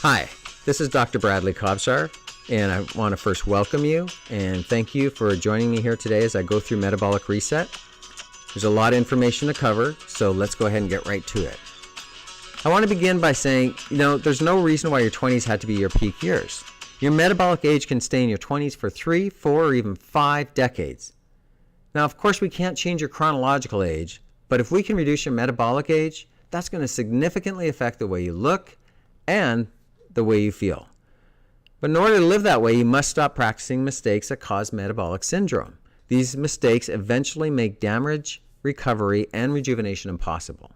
Hi, this is Dr. Bradley Kobsar, and I want to first welcome you and thank you for joining me here today as I go through Metabolic Reset. There's a lot of information to cover, so let's go ahead and get right to it. I want to begin by saying, there's no reason why your 20s had to be your peak years. Your metabolic age can stay in your 20s for 3, 4, or even 5 decades. Now, of course, we can't change your chronological age, but if we can reduce your metabolic age, that's going to significantly affect the way you look and the way you feel. But in order to live that way, you must stop practicing mistakes that cause metabolic syndrome. These mistakes eventually make damage, recovery, and rejuvenation impossible.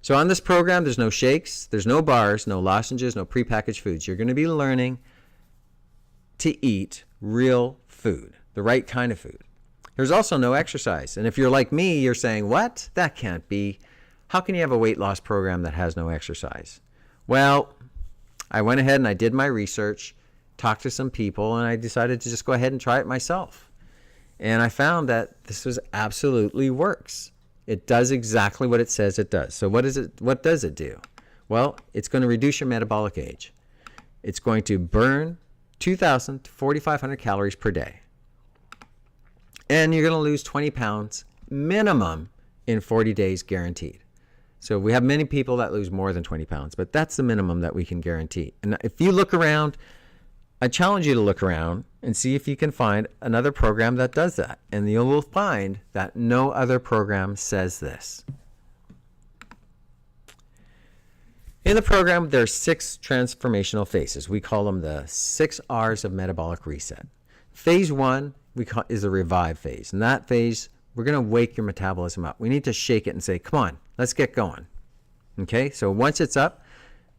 So on this program, there's no shakes, there's no bars, no lozenges, no prepackaged foods. You're going to be learning to eat real food, the right kind of food. There's also no exercise. And if you're like me, you're saying, what? That can't be. How can you have a weight loss program that has no exercise? Well, I went ahead and I did my research, talked to some people, and I decided to just go ahead and try it myself. And I found that this absolutely works. It does exactly what it says it does. So what does it do? Well, it's going to reduce your metabolic age. It's going to burn 2,000 to 4,500 calories per day. And you're going to lose 20 pounds minimum in 40 days guaranteed. So we have many people that lose more than 20 pounds, but that's the minimum that we can guarantee. And if you look around, I challenge you to look around and see if you can find another program that does that. And you will find that no other program says this. In the program, there are 6 transformational phases. We call them the 6 R's of metabolic reset. Phase 1 is a revive phase. In that phase, we're going to wake your metabolism up. We need to shake it and say, come on, let's get going. Okay, so once it's up,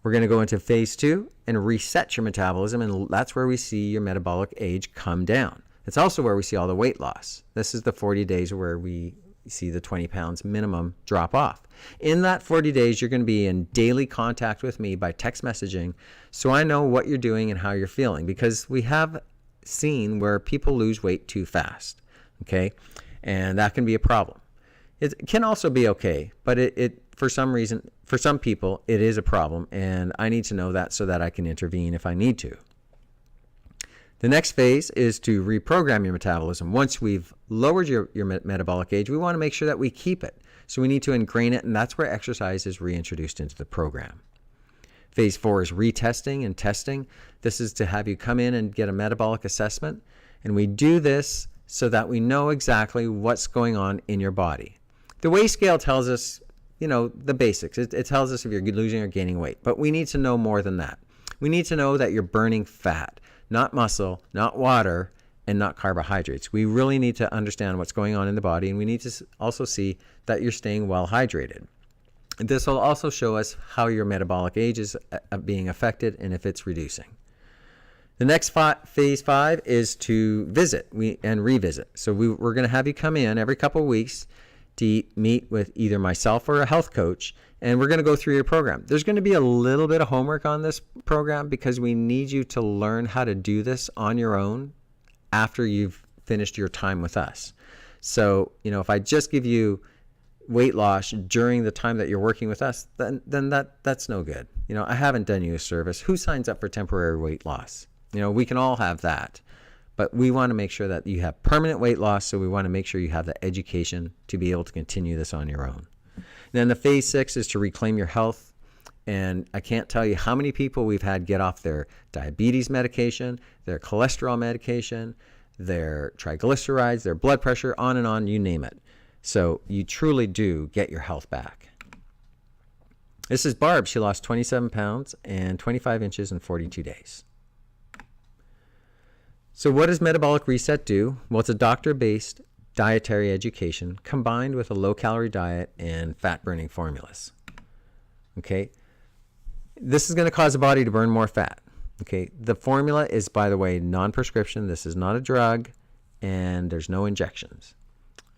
we're going to go into phase 2 and reset your metabolism, and that's where we see your metabolic age come down. It's also where we see all the weight loss. This is the 40 days where we see the 20 pounds minimum drop off. In that 40 days, you're going to be in daily contact with me by text messaging, so I know what you're doing and how you're feeling, because we have seen where people lose weight too fast, okay? And that can be a problem. It can also be okay, but it for some reason, for some people, it is a problem, and I need to know that so that I can intervene if I need to. The next phase is to reprogram your metabolism. Once we've lowered your metabolic age, we want to make sure that we keep it. So we need to ingrain it, and that's where exercise is reintroduced into the program. Phase 4 is retesting and testing. This is to have you come in and get a metabolic assessment, and we do this so that we know exactly what's going on in your body. The weigh scale tells us, the basics. It tells us if you're losing or gaining weight, but we need to know more than that. We need to know that you're burning fat, not muscle, not water, and not carbohydrates. We really need to understand what's going on in the body, and we need to also see that you're staying well hydrated. This will also show us how your metabolic age is being affected and if it's reducing. The next phase 5 is to visit and revisit. So we're going to have you come in every couple of weeks to meet with either myself or a health coach, and we're going to go through your program. There's going to be a little bit of homework on this program because we need you to learn how to do this on your own after you've finished your time with us. So, if I just give you weight loss during the time that you're working with us, then that's no good. I haven't done you a service. Who signs up for temporary weight loss? We can all have that, but we want to make sure that you have permanent weight loss, so we want to make sure you have the education to be able to continue this on your own. Then the phase 6 is to reclaim your health, and I can't tell you how many people we've had get off their diabetes medication, their cholesterol medication, their triglycerides, their blood pressure, on, you name it. So you truly do get your health back. This is Barb. She lost 27 pounds and 25 inches in 42 days. So what does Metabolic Reset do? Well, it's a doctor-based dietary education combined with a low-calorie diet and fat-burning formulas. Okay? This is going to cause the body to burn more fat. Okay? The formula is, by the way, non-prescription. This is not a drug, and there's no injections.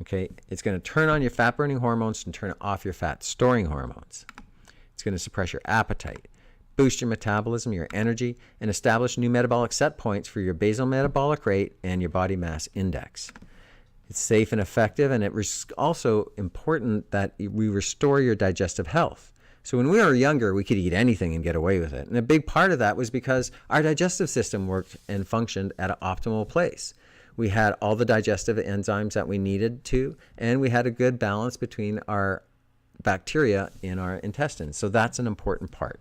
Okay? It's going to turn on your fat-burning hormones and turn off your fat-storing hormones. It's going to suppress your appetite, boost your metabolism, your energy, and establish new metabolic set points for your basal metabolic rate and your body mass index. It's safe and effective, and it's also important that we restore your digestive health. So when we were younger, we could eat anything and get away with it. And a big part of that was because our digestive system worked and functioned at an optimal place. We had all the digestive enzymes that we needed to, and we had a good balance between our bacteria in our intestines. So that's an important part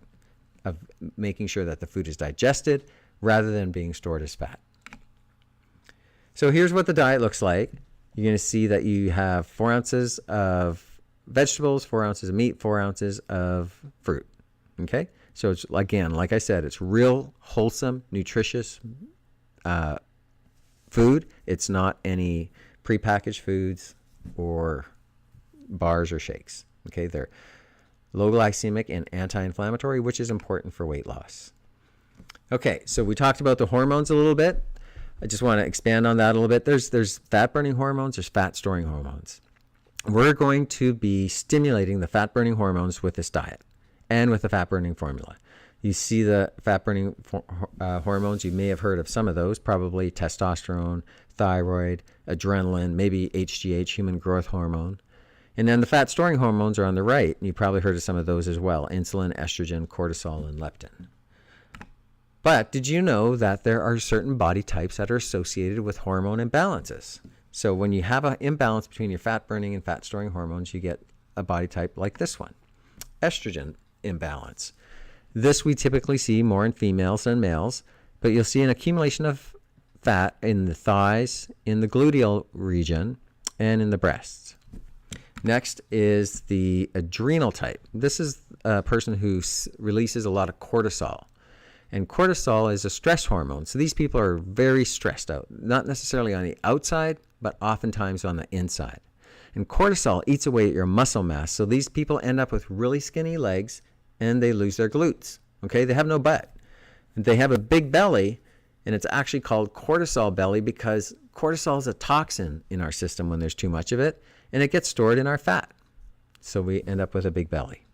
of making sure that the food is digested rather than being stored as fat. So here's what the diet looks like. You're going to see that you have 4 ounces of vegetables, 4 ounces of meat, 4 ounces of fruit. Okay? So it's, again, like I said, it's real wholesome, nutritious food. It's not any prepackaged foods or bars or shakes. Okay? They're low glycemic and anti-inflammatory, which is important for weight loss. Okay, so we talked about the hormones a little bit. I just want to expand on that a little bit. There's fat-burning hormones, there's fat-storing hormones. We're going to be stimulating the fat-burning hormones with this diet and with the fat-burning formula. You see the fat-burning hormones, you may have heard of some of those, probably testosterone, thyroid, adrenaline, maybe HGH, human growth hormone. And then the fat-storing hormones are on the right, and you probably heard of some of those as well, insulin, estrogen, cortisol, and leptin. But did you know that there are certain body types that are associated with hormone imbalances? So when you have an imbalance between your fat-burning and fat-storing hormones, you get a body type like this one, estrogen imbalance. This we typically see more in females than males, but you'll see an accumulation of fat in the thighs, in the gluteal region, and in the breasts. Next is the adrenal type. This is a person who releases a lot of cortisol. And cortisol is a stress hormone. So these people are very stressed out, not necessarily on the outside, but oftentimes on the inside. And cortisol eats away at your muscle mass. So these people end up with really skinny legs and they lose their glutes. Okay, they have no butt. They have a big belly, and it's actually called cortisol belly because cortisol is a toxin in our system when there's too much of it, and it gets stored in our fat. So we end up with a big belly.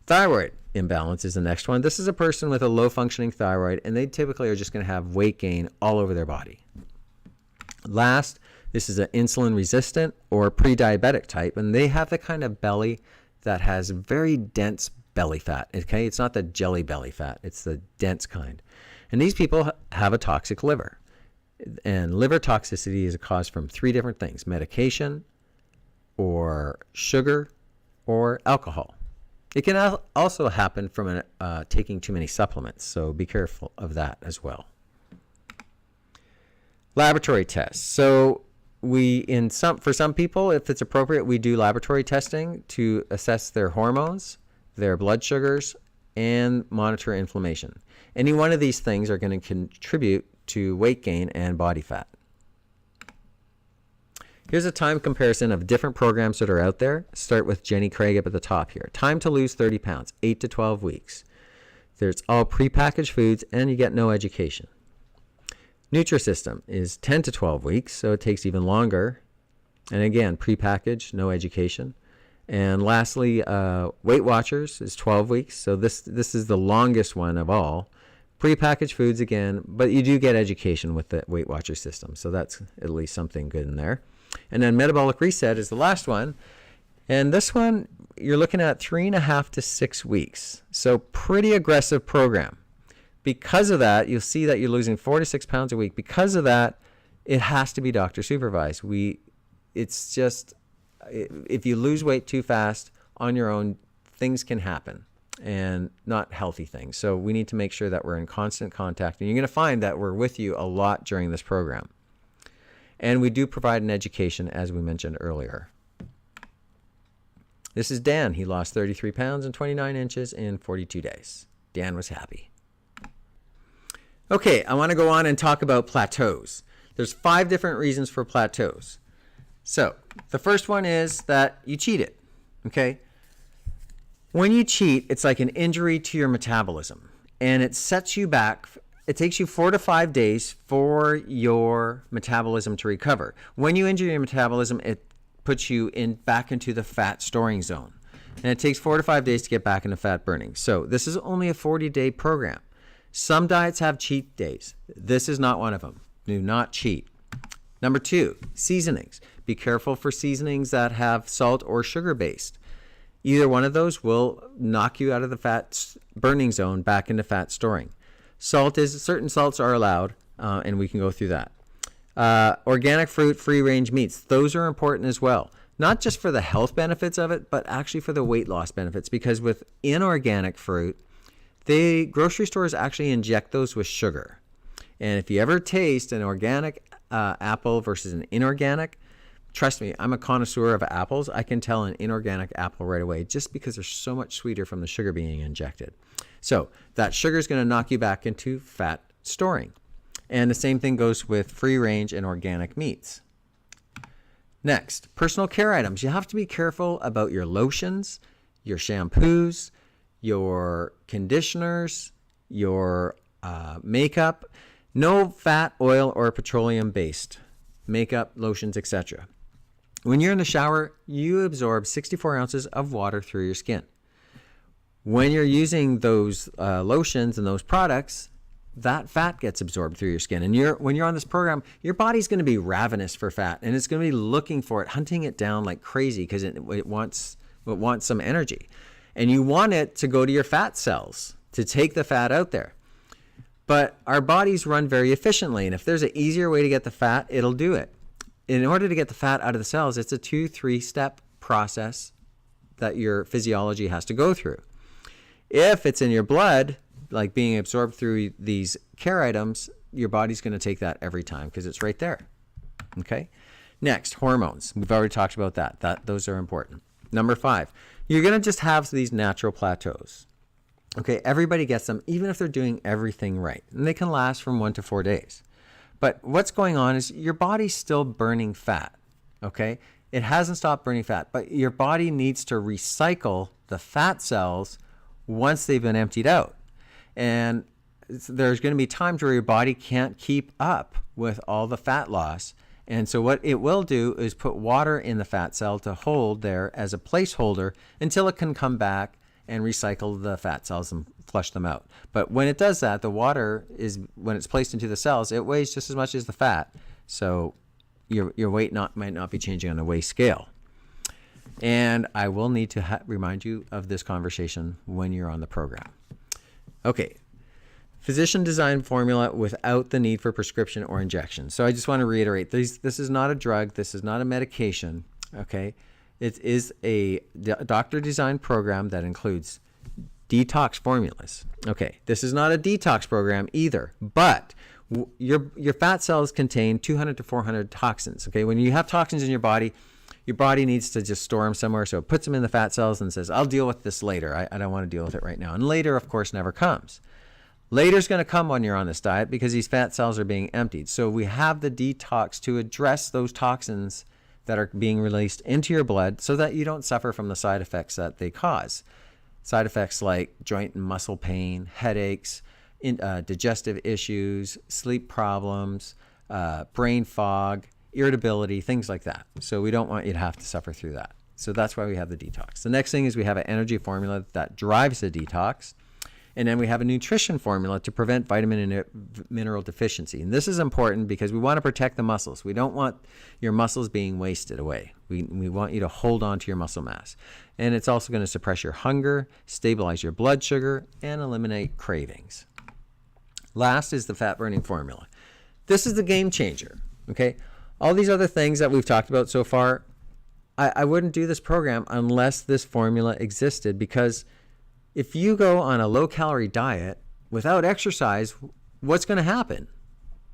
Thyroid imbalance is the next one. This is a person with a low functioning thyroid, and they typically are just going to have weight gain all over their body. Last, this is an insulin resistant or pre-diabetic type, and they have the kind of belly that has very dense belly fat. Okay, it's not the jelly belly fat, it's the dense kind. And these people have a toxic liver. And liver toxicity is caused from 3 different things: medication, or sugar, or alcohol. It can also happen from taking too many supplements, so be careful of that as well. Laboratory tests. So for some people, if it's appropriate, we do laboratory testing to assess their hormones, their blood sugars, and monitor inflammation. Any one of these things are going to contribute to weight gain and body fat. Here's a time comparison of different programs that are out there. Start with Jenny Craig up at the top here. Time to lose 30 pounds, 8 to 12 weeks. There's all prepackaged foods, and you get no education. Nutrisystem is 10 to 12 weeks, so it takes even longer. And again, prepackaged, no education. And lastly, Weight Watchers is 12 weeks, so this is the longest one of all. Prepackaged foods again, but you do get education with the Weight Watchers system, so that's at least something good in there. And then Metabolic Reset is the last one. And this one, you're looking at 3.5 to 6 weeks. So pretty aggressive program. Because of that, you'll see that you're losing 4 to 6 pounds a week. Because of that, it has to be doctor supervised. It's just, if you lose weight too fast on your own, things can happen and not healthy things. So we need to make sure that we're in constant contact. And you're going to find that we're with you a lot during this program. And we do provide an education, as we mentioned earlier. This is Dan. He lost 33 pounds and 29 inches in 42 days. Dan was happy. Okay, I want to go on and talk about plateaus. There's 5 different reasons for plateaus. So the first one is that you cheated. Okay? When you cheat, it's like an injury to your metabolism, and it sets you back. It takes you 4 to 5 days for your metabolism to recover. When you injure your metabolism, it puts you back into the fat storing zone. And it takes 4 to 5 days to get back into fat burning. So this is only a 40-day program. Some diets have cheat days. This is not one of them. Do not cheat. Number 2, seasonings. Be careful for seasonings that have salt or sugar based. Either one of those will knock you out of the fat burning zone back into fat storing. Certain salts are allowed, and we can go through that. Organic fruit, free range meats, those are important as well. Not just for the health benefits of it, but actually for the weight loss benefits, because with inorganic fruit, the grocery stores actually inject those with sugar. And if you ever taste an organic apple versus an inorganic, trust me, I'm a connoisseur of apples. I can tell an inorganic apple right away just because they're so much sweeter from the sugar being injected. So that sugar is going to knock you back into fat storing. And the same thing goes with free range and organic meats. Next, personal care items. You have to be careful about your lotions, your shampoos, your conditioners, your makeup. No fat, oil, or petroleum-based makeup, lotions, etc. When you're in the shower, you absorb 64 ounces of water through your skin. When you're using those lotions and those products, that fat gets absorbed through your skin. And when you're on this program, your body's going to be ravenous for fat, and it's going to be looking for it, hunting it down like crazy because it wants some energy. And you want it to go to your fat cells to take the fat out there. But our bodies run very efficiently, and if there's an easier way to get the fat, it'll do it. In order to get the fat out of the cells, it's a 2-3 step process that your physiology has to go through. If it's in your blood, like being absorbed through these care items, your body's going to take that every time because it's right there. Okay? Next, hormones. We've already talked about that. Those are important. Number 5, you're going to just have these natural plateaus. Okay, everybody gets them, even if they're doing everything right. And they can last from 1 to 4 days. But what's going on is your body's still burning fat, okay? It hasn't stopped burning fat, but your body needs to recycle the fat cells once they've been emptied out. And there's going to be times where your body can't keep up with all the fat loss. And so what it will do is put water in the fat cell to hold there as a placeholder until it can come back and recycle the fat cells and flush them out. But when it does that, the water when it's placed into the cells, it weighs just as much as the fat. So your weight might not be changing on the weigh scale. And I will need to remind you of this conversation when you're on the program. Okay, physician designed formula without the need for prescription or injection. So I just want to reiterate, this is not a drug, this is not a medication, okay? It is a doctor-designed program that includes detox formulas. Okay, this is not a detox program either, but your fat cells contain 200 to 400 toxins. Okay, when you have toxins in your body needs to just store them somewhere, so it puts them in the fat cells and says, I'll deal with this later. I don't want to deal with it right now. And later, of course, never comes. Later's going to come when you're on this diet because these fat cells are being emptied. So we have the detox to address those toxins that are being released into your blood so that you don't suffer from the side effects that they cause. Side effects like joint and muscle pain, headaches, digestive issues, sleep problems, brain fog, irritability, things like that. So we don't want you to have to suffer through that. So that's why we have the detox. The next thing is we have an energy formula that drives the detox. And then we have a nutrition formula to prevent vitamin and mineral deficiency. And this is important because we want to protect the muscles. We don't want your muscles being wasted away. We want you to hold on to your muscle mass. And it's also going to suppress your hunger, stabilize your blood sugar, and eliminate cravings. Last is the fat burning formula. This is the game changer, okay? All these other things that we've talked about so far, I wouldn't do this program unless this formula existed, because if you go on a low-calorie diet without exercise, what's going to happen?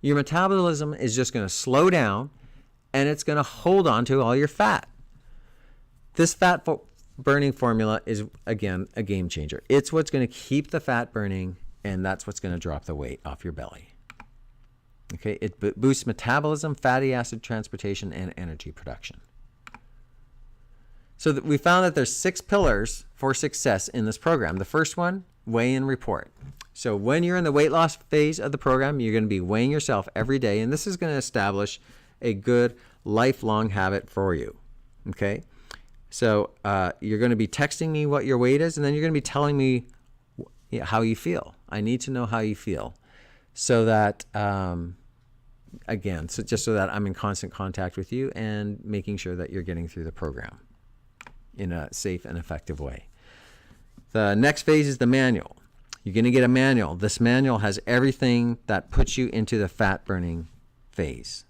Your metabolism is just going to slow down, and it's going to hold on to all your fat. This fat burning formula is, again, a game changer. It's what's going to keep the fat burning, and that's what's going to drop the weight off your belly. Okay, it boosts metabolism, fatty acid transportation, and energy production. So we found that there's 6 pillars for success in this program. The first one, weigh and report. So when you're in the weight loss phase of the program, you're going to be weighing yourself every day, and this is going to establish a good lifelong habit for you. Okay? So you're going to be texting me what your weight is, and then you're going to be telling me how you feel. I need to know how you feel, so that just so that I'm in constant contact with you and making sure that you're getting through the program. in a safe and effective way. The next phase is the manual. You're going to get a manual. This manual has everything that puts you into the fat burning phase.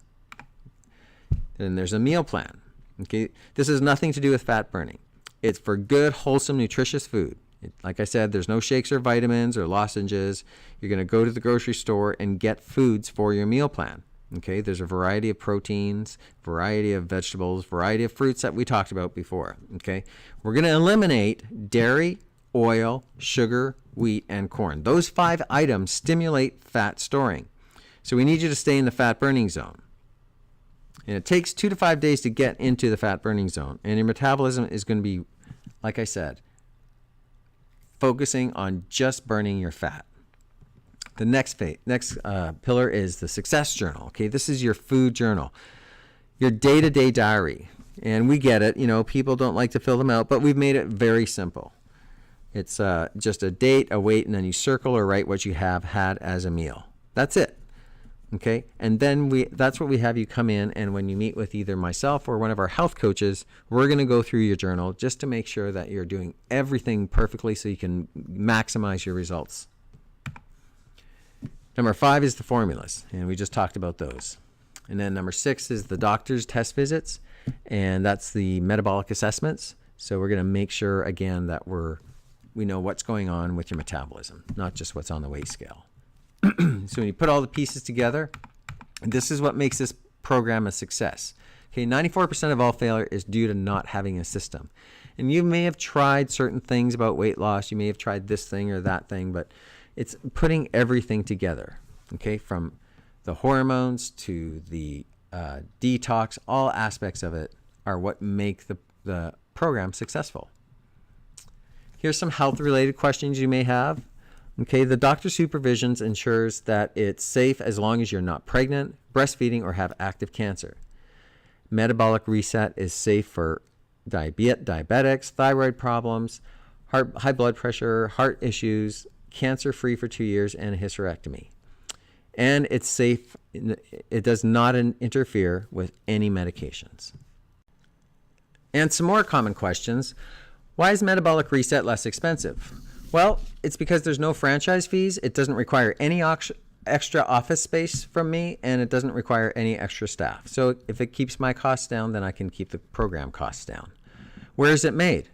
Then there's a meal plan. Okay, this has nothing to do with fat burning. It's for good, wholesome, nutritious food. Like I said, there's no shakes or vitamins or lozenges. You're going to go to the grocery store and get foods for your meal plan. Okay, there's a variety of proteins, variety of vegetables, variety of fruits that we talked about before. Okay, we're going to eliminate dairy, oil, sugar, wheat, and corn. Those 5 items stimulate fat storing. So we need you to stay in the fat burning zone. And it takes 2 to 5 days to get into the fat burning zone. And your metabolism is going to be, like I said, focusing on just burning your fat. The next pillar is the success journal. Okay, this is your food journal, your day-to-day diary. And we get it, people don't like to fill them out, but we've made it very simple. It's just a date, a weight, and then you circle or write what you have had as a meal. That's it. Okay, and then that's what we have you come in, and when you meet with either myself or one of our health coaches, we're going to go through your journal just to make sure that you're doing everything perfectly so you can maximize your results. Number 5 is the formulas, and we just talked about those. And then number 6 is the doctor's test visits, and that's the metabolic assessments. So we're going to make sure, again, that we know what's going on with your metabolism, not just what's on the weight scale. So when you put all the pieces together, this is what makes this program a success. Okay, 94% of all failure is due to not having a system. And you may have tried certain things about weight loss. You may have tried this thing or that thing, but it's putting everything together, okay, from the hormones to the detox. All aspects of it are what make the program successful. Here's some health-related questions you may have. Okay, the doctor's supervision ensures that it's safe as long as you're not pregnant, breastfeeding, or have active cancer. Metabolic reset is safe for diabetics, thyroid problems, high blood pressure, heart issues, cancer-free for 2 years, and a hysterectomy. And it's safe. It does not interfere with any medications. And some more common questions. Why is Metabolic Reset less expensive? Well, it's because there's no franchise fees. It doesn't require any extra office space from me, and it doesn't require any extra staff. So if it keeps my costs down, then I can keep the program costs down. Where is it made?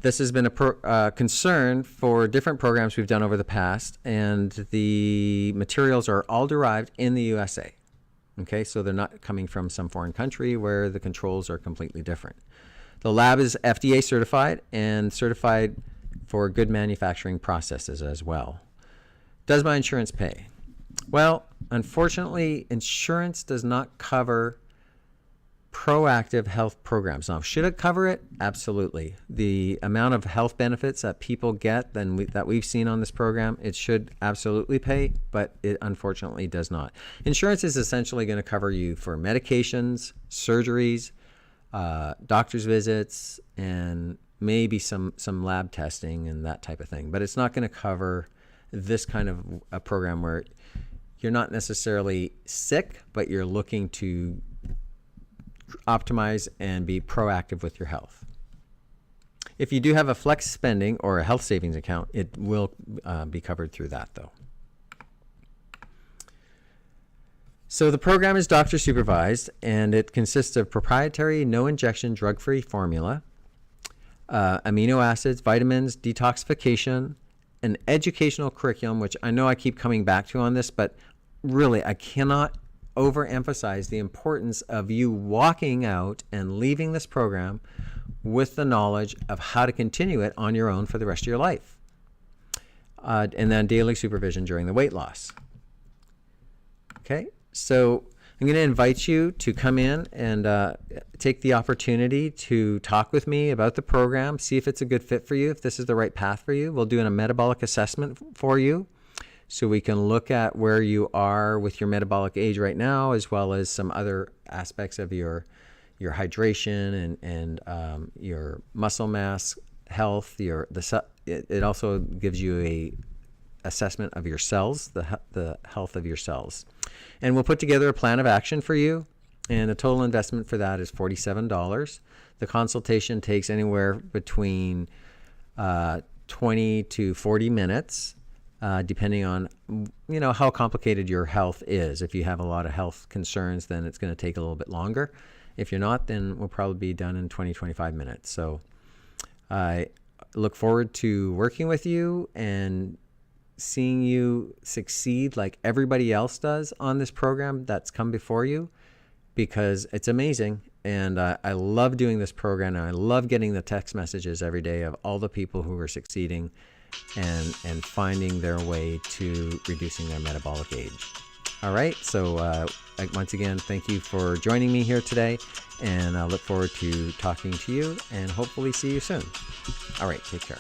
This has been a concern for different programs we've done over the past, and the materials are all derived in the USA. Okay, so they're not coming from some foreign country where the controls are completely different. The lab is FDA certified and certified for good manufacturing processes as well. Does my insurance pay? Well, unfortunately, insurance does not cover proactive health programs. Now, should it cover it? Absolutely. The amount of health benefits that people get that we've seen on this program, it should absolutely pay, but it unfortunately does not. Insurance is essentially going to cover you for medications, surgeries, doctor's visits, and maybe some lab testing and that type of thing. But it's not going to cover this kind of a program where you're not necessarily sick, but you're looking to optimize and be proactive with your health. If you do have a flex spending or a health savings account, it will be covered through that, though. So the program is doctor supervised, and it consists of proprietary, no injection, drug-free formula, amino acids, vitamins, detoxification, an educational curriculum, which I know I keep coming back to on this, but really I cannot overemphasize the importance of you walking out and leaving this program with the knowledge of how to continue it on your own for the rest of your life. And then daily supervision during the weight loss. Okay, so I'm going to invite you to come in and take the opportunity to talk with me about the program, see if it's a good fit for you, if this is the right path for you. We'll do a metabolic assessment for you so we can look at where you are with your metabolic age right now, as well as some other aspects of your hydration and your muscle mass health. It also gives you a assessment of your cells, the health of your cells. And we'll put together a plan of action for you And the total investment for that is $47. The consultation takes anywhere between 20 to 40 minutes, depending on, how complicated your health is. If you have a lot of health concerns, then it's going to take a little bit longer. If you're not, then we'll probably be done in 20, 25 minutes. So I look forward to working with you and seeing you succeed like everybody else does on this program that's come before you, because it's amazing. And I love doing this program, and I love getting the text messages every day of all the people who are succeeding and finding their way to reducing their metabolic age. All right, so once again, thank you for joining me here today, and I look forward to talking to you and hopefully see you soon. All right, take care.